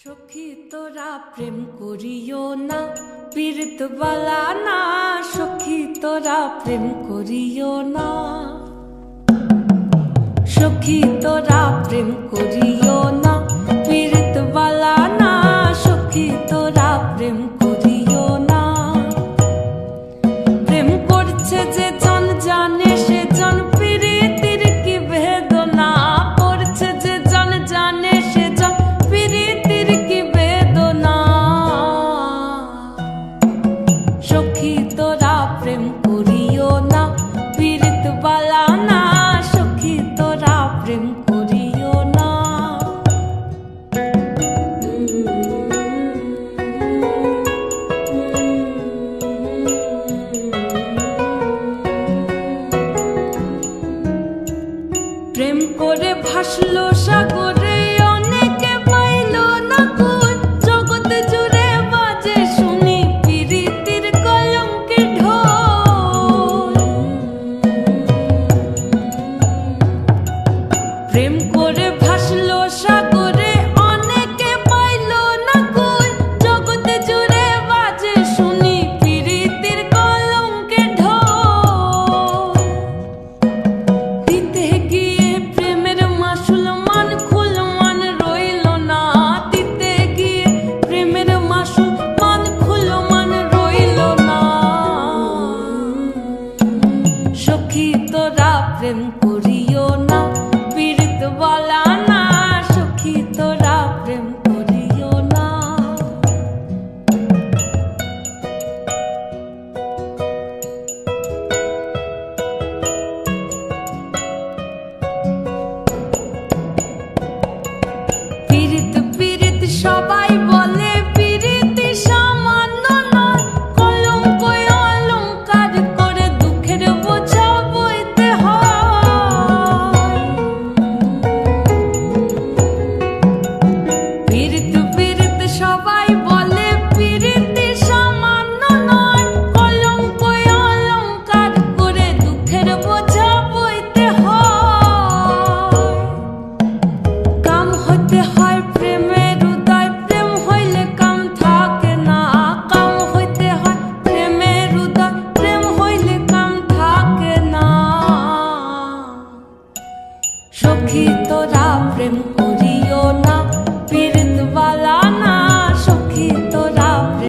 সখী তোরা প্রেম করিও না, পীড়িত বালা না। সখী তোরা প্রেম করিও না, সখী তোরা প্রেম করিও না, পীড়িত বালা না। সখী তোরা প্রেম করিও না। প্রেম করছে যে জন জানে সে জন পীড়িতির কি বেদনা। করছে যে জন জানে সে জন পীড়িতির কি বেদনা। সখী তোরা প্রেম করিও না, পীড়িত বালা না। সখী তোরা প্রেম করিও না। প্রেম করে ভাসলো সাগরে, অনেকে পাইল না কুল। জগৎ জুড়ে বাজে শুনি পীড়িতির কলঙ্কের ঢোল। প্রেম করে ভাসলো সাগরে, অনেকে পাইল না কুল। জগৎ জুড়ে বাজে শুনি পীড়িতির কলঙ্কের ঢোল। দিতে গিয়ে প্রেমের মাসুল মান খুল মান রইল না। দিতে গিয়ে প্রেমের মাসুল মান খুল মান রইল না। সখী তোরা প্রেম করিও না, পীড়িত বালা না। সখী তোরা প্রেম